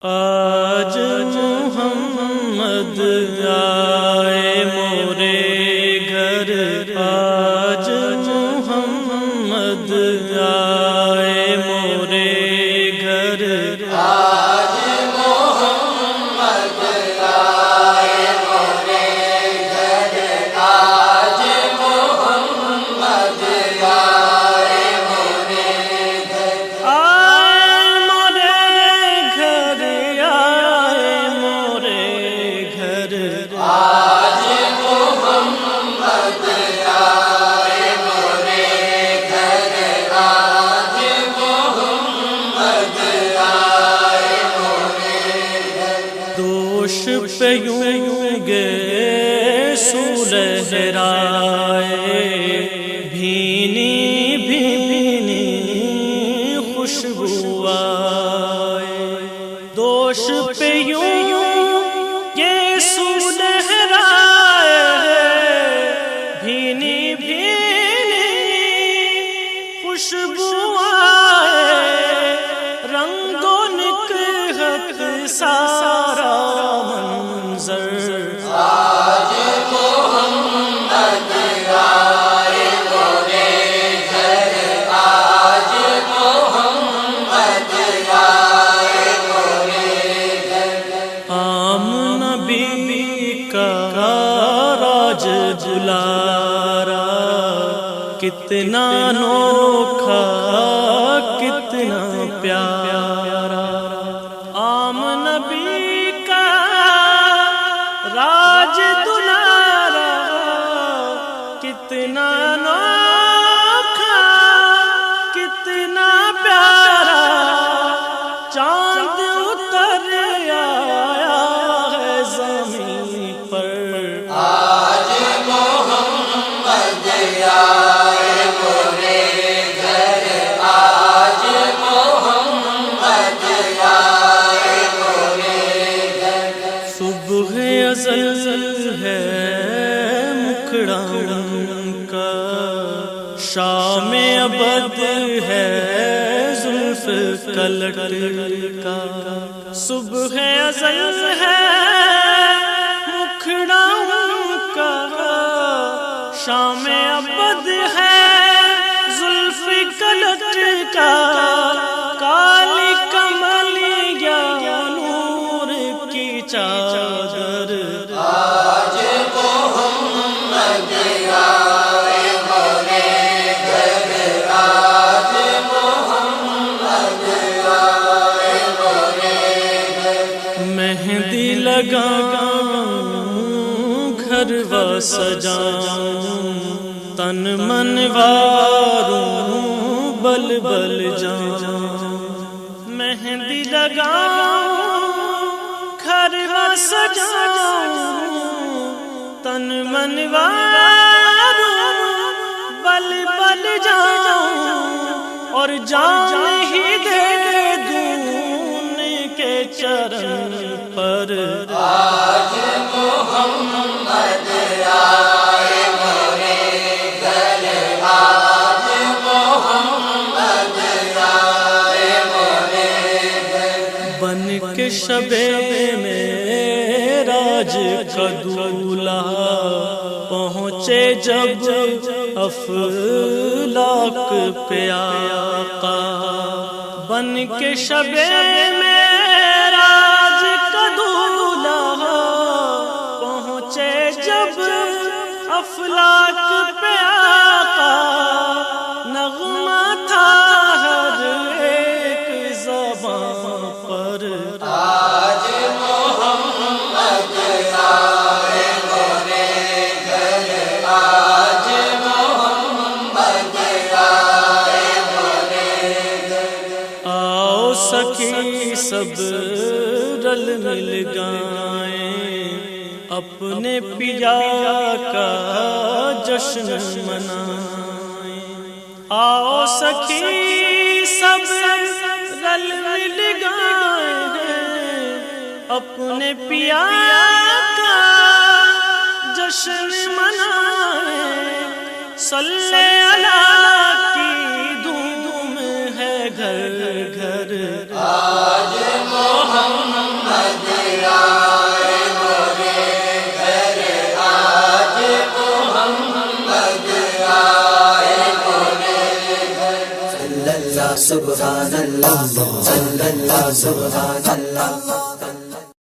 آج محمد آئے مورے گھر، آج محمد آئے مورے گھر، آج محمد آئے مورے گھر، آج محمد آئے مورے گھر، آئے مورے گھر، آج محمد آئے مورے گھر، آج محمد آئے مورے گھر، دوش پہ یوں گے سو لہرائے، بھینی بھینی خوشبو آئے، دوش پہ یوں گے سو لہرائے، بھینی بھینی خوشبو آئے، رنگ و نکہت سارا منظر، آج محمد آئے مورے گھر، آج محمد آئے مورے گھر، عام نبی کا راج دلارا، کتنا انوکھا کتنا پیارا، عام نبی کا راج دلارا، کتنا انوکھا کتنا پیارا، چاند اتر آیا ہے زمین پر، آج محمد آئے مورے گھر، آج محمد آئے مورے گھر، صبح ازل ہے مکھڑا ان کا، شام ابد ہے زلف کلٹ کا، صبح ازل ہے مکھڑا ان کا، شام ابد ہے زلف کلٹ کا، کالی کملیاں نور کی چادر، آج محمد آئے مورے گھر، آج محمد آئے مورے گھر، مہندی لگاؤں گھر و سجاؤں، تن من واروں بل بل جاؤں، مہندی لگاؤں گھر و سجاؤں، تن من واروں بل بل جاؤں، اور جان ہی دے دوں ان کے چرن پر، آج محمد آئے مورے گھر، آج محمد آئے مورے گھر، بن کے شبے معراج کا دولہا، پہنچے جب افلاک پہ آقا، بن کے شبے معراج کا دولہا، پہنچے جب افلاک پہ آقا، نغمہ تھا ہر ایک زبان پر، آج محمد آئے مورے گھر، آج محمد آئے مورے گھر، آؤ سخی سب رل مل گائیں، اپنے پیا کا جشن منائیں، آؤ سخی سب رل مل گائیں، اپنے پیا کا جشن منائیں، صلی اللہ کی دھوم ہے گھر گھر، آج محمد اللہ سبحان اللہ صلی اللہ سبحان اللہ